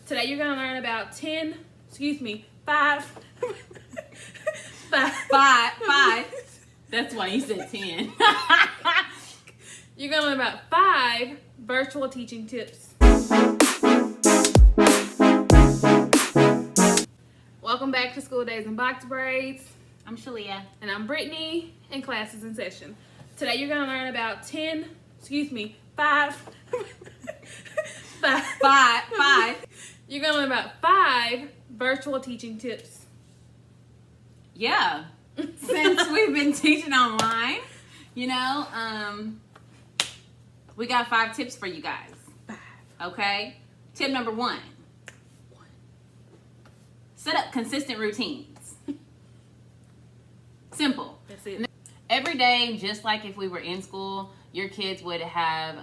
Today you're going to learn about 5. Five. That's why you said 10. You're going to learn about 5 virtual teaching tips. Welcome back to School Days and Box Braids. I'm Shalia. And I'm Brittany, and class is in session. Today you're going to learn about 5. You're going to learn about 5 virtual teaching tips. Yeah. Since we've been teaching online, we got 5 tips for you guys. 5. Okay? Tip number 1. Set up consistent routines. Simple. That's it. Every day, just like if we were in school, your kids would have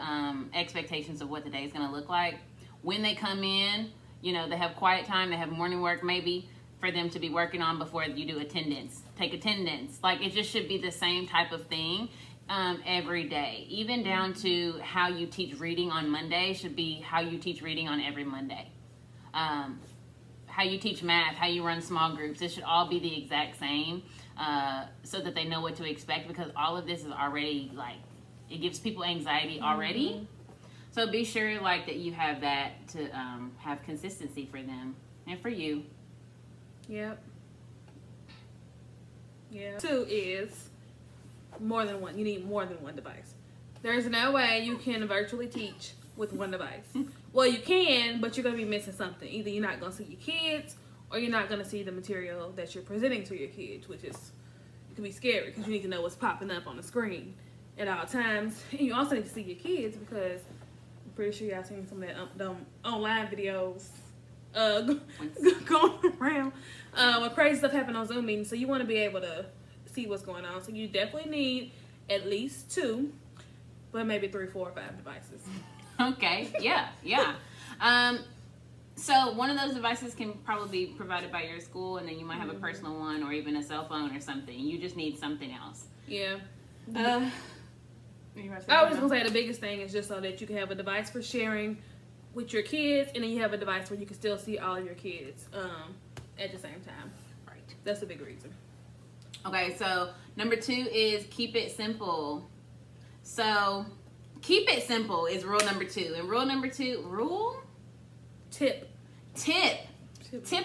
expectations of what the day is going to look like. When they come in, they have quiet time, they have morning work maybe for them to be working on before you do attendance. Take attendance. Like, it just should be the same type of thing every day. Even down to how you teach reading on Monday should be how you teach reading on every Monday. How you teach math, how you run small groups, it should all be the exact same so that they know what to expect, because all of this is already, it gives people anxiety already. Mm-hmm. So be sure, that you have that to have consistency for them and for you. Yep. Yeah. 2 is more than one. You need more than one device. There's no way you can virtually teach with one device. Well, you can, but you're going to be missing something. Either you're not going to see your kids, or you're not going to see the material that you're presenting to your kids, which is, it can be scary because you need to know what's popping up on the screen at all times. And you also need to see your kids, because I'm pretty sure y'all seen some of that online videos going around when crazy stuff happen on Zoom meetings. So you want to be able to see what's going on. So you definitely need at least 2, but maybe 3, 4, or 5 devices. Okay, yeah. So one of those devices can probably be provided by your school, and then you might have a personal one or even a cell phone or something. You just need something else. Yeah. I was going to say the biggest thing is just so that you can have a device for sharing with your kids, and then you have a device where you can still see all of your kids at the same time. Right. That's a big reason. Okay, so number 2 is keep it simple. So keep it simple is rule number 2. And rule number 2, Tip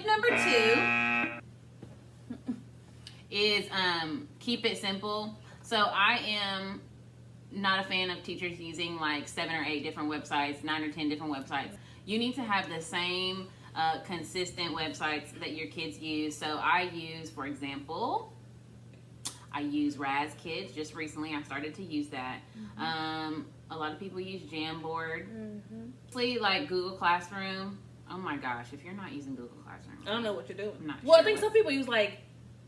number 2 is keep it simple. So I am not a fan of teachers using 7 or 8 different websites, 9 or 10 different websites. You need to have the same consistent websites that your kids use. So I use, for example, Raz Kids. Just recently I started to use that. Mm-hmm. A lot of people use Jamboard. Mm-hmm. Google Classroom. Oh my gosh, if you're not using Google Classroom, I don't know what you're doing. I'm not sure. I think what. some people use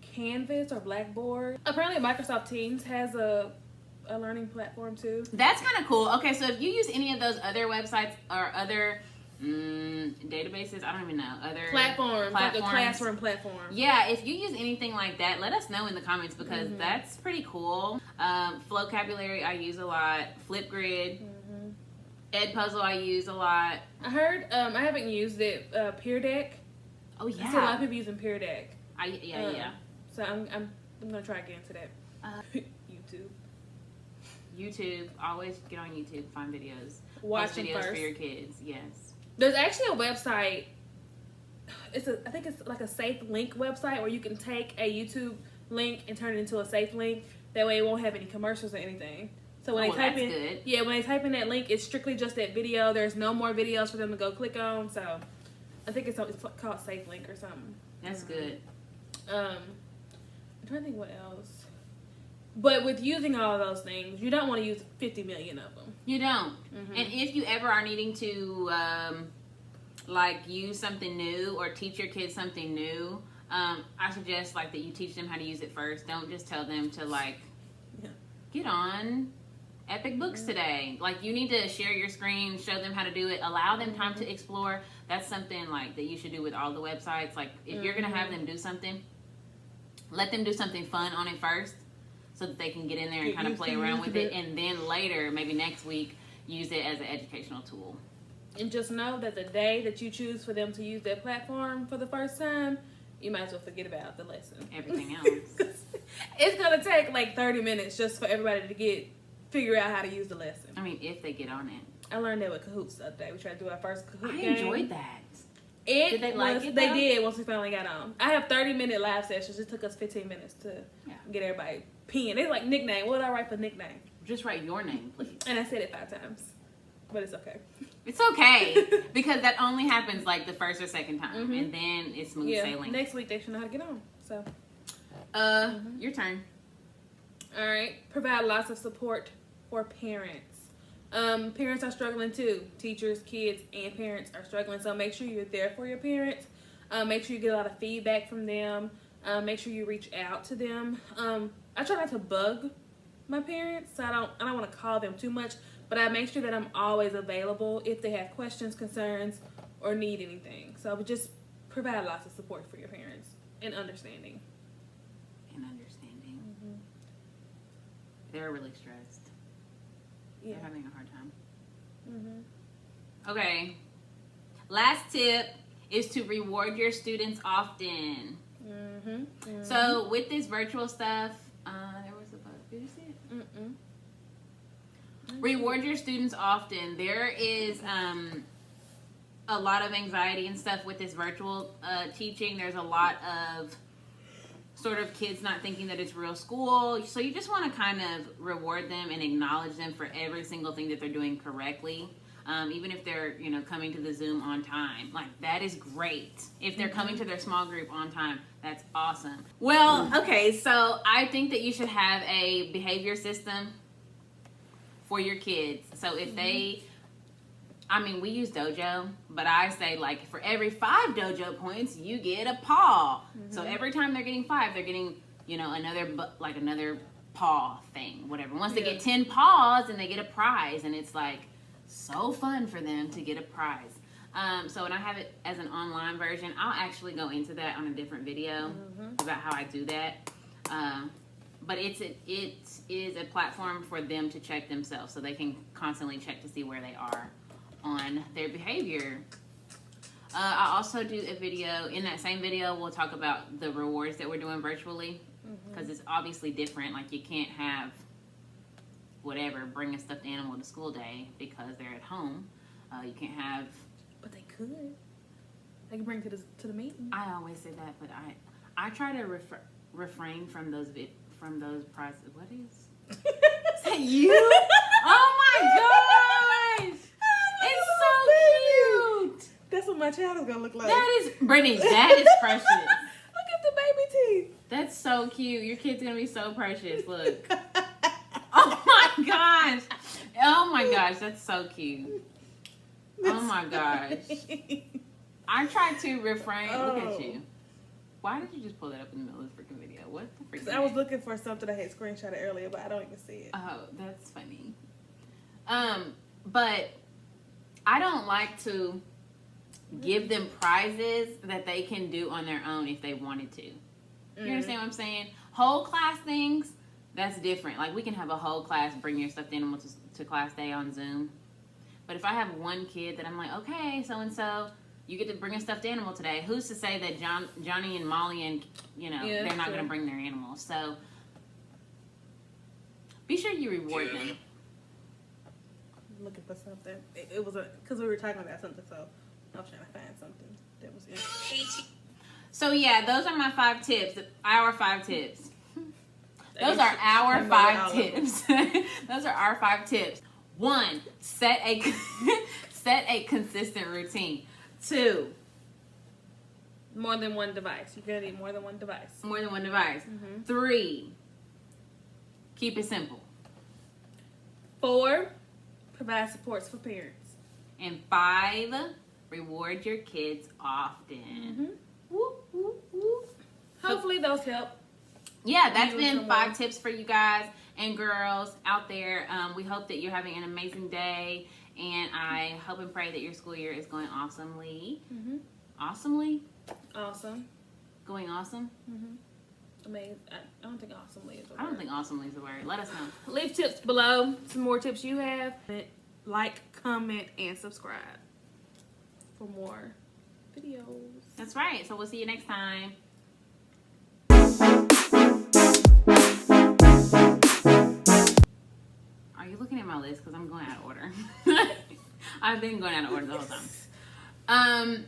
Canvas or Blackboard. Apparently Microsoft Teams has a learning platform too. That's kind of cool. Okay, so if you use any of those other websites or other databases, I don't even know, other platforms, like a classroom platform. Yeah, if you use anything like that, let us know in the comments, because that's pretty cool. Flocabulary I use a lot. Flipgrid, Edpuzzle I use a lot. I heard, I haven't used it, Peer Deck. Oh yeah, I see a lot of people using Peer Deck. Yeah. So I'm gonna try again today. YouTube. Always get on YouTube, find videos. Watch videos first for your kids. Yes. There's actually a website. I think it's like a safe link website where you can take a YouTube link and turn it into a safe link. That way it won't have any commercials or anything. So when they type in, good. When they type in that link, it's strictly just that video. There's no more videos for them to go click on. So I think it's called Safe Link or something. That's good. I'm trying to think what else. But with using all of those things, you don't want to use 50 million of them. You don't. Mm-hmm. And if you ever are needing to use something new or teach your kids something new, I suggest that you teach them how to use it first. Don't just tell them to get on Epic Books today. You need to share your screen, show them how to do it, allow them time to explore. That's something that you should do with all the websites. If you're gonna have them do something, let them do something fun on it first, so that they can get in there and kind of play around with it, and then later, maybe next week, use it as an educational tool. And just know that the day that you choose for them to use that platform for the first time, you might as well forget about the lesson. Everything else. It's going to take like 30 minutes just for everybody to figure out how to use the lesson. I mean, if they get on it. I learned that with Kahoots the other day. We tried to do our first Kahoot I game. enjoyed that. Did they like it, They though? did once we finally got on. I have 30-minute live sessions. It took us 15 minutes to Yeah. get everybody peeing. It's like nickname. What did I write for nickname? Just write your name, please. And I said it 5 times. But it's okay. It's okay. Because that only happens like the first or second time. Mhm. And then it's smooth Yeah. sailing. Next week they should know how to get on. So, Your turn. all right. Provide lots of support for parents. Parents are struggling too. Teachers, kids, and parents are struggling. So make sure you're there for your parents. Make sure you get a lot of feedback from them. Make sure you reach out to them. I try not to bug my parents, so I don't want to call them too much, but I make sure that I'm always available if they have questions, concerns, or need anything. So just provide lots of support for your parents and understanding. They're really stressed. Yeah. They're having a hard time. Mm-hmm. Okay. Last tip is to reward your students often. Mm-hmm. Mm-hmm. So with this virtual stuff, there was a bug. Did you see it? Mm-mm. Reward your students often. There is a lot of anxiety and stuff with this virtual teaching. There's a lot of sort of kids not thinking that it's real school. So you just want to kind of reward them and acknowledge them for every single thing that they're doing correctly. Even if they're, coming to the Zoom on time. Like, that is great. If they're coming to their small group on time, that's awesome. Well, okay, so I think that you should have a behavior system for your kids. So if they, we use Dojo, but I say, like, for every 5 Dojo points, you get a paw. So every time they're getting 5, they're getting, another paw thing, whatever. Once they get 10 paws, then they get a prize, and it's like so fun for them to get a prize. So when I have it as an online version, I'll actually go into that on a different video about how I do that. But it is a platform for them to check themselves, so they can constantly check to see where they are on their behavior. I also do a video. In that same video, we'll talk about the rewards that we're doing virtually, because it's obviously different. Like, you can't have bring a stuffed animal to school day because they're at home. You can't have. But they could. They can bring to the meeting. I always say that, but I try to refrain from those prizes. What is? Is that you? Oh my gosh! It's so cute. That's what my child is gonna look like. That is Brittany. That is precious. Look at the baby teeth. That's so cute. Your kid's gonna be so precious. Look. Oh my gosh. Oh my gosh. That's so cute. Oh my gosh. I try to refrain. Look at you. Why did you just pull that up in the middle of the freaking video? What the freaking? I was looking for something I had screenshotted earlier, but I don't even see it. Oh, that's funny. But I don't like to give them prizes that they can do on their own if they wanted to. You understand what I'm saying? Whole class things, that's different. Like, we can have a whole class bring your stuffed animal to class day on Zoom. But if I have one kid that I'm like, okay, so-and-so, you get to bring a stuffed animal today. Who's to say that Johnny and Molly and, they're not going to bring their animals? So be sure you reward them. I'm looking for something. It was because we were talking about something, so I was trying to find something that was interesting. So yeah, those are my 5 tips. Our 5 tips. Those are our 5 tips. Those are our 5 tips. 1, set a consistent routine. 2, more than one device. You're gonna need more than one device. More than one device. 3, keep it simple. 4, provide supports for parents. And 5, reward your kids often. Whoop, whoop, whoop. Hopefully those help. Yeah, that's been 5 tips for you guys and girls out there. We hope that you're having an amazing day, and I hope and pray that your school year is going awesomely. Awesomely? Awesome. Going awesome? I don't think awesomely is a word. I don't think awesomely is a word. Let us know. Leave tips below. Some more tips you have. Like, comment, and subscribe. for more videos. That's right. So we'll see you next time. Are you looking at my list? Because I'm going out of order. I've been going out of order the whole time.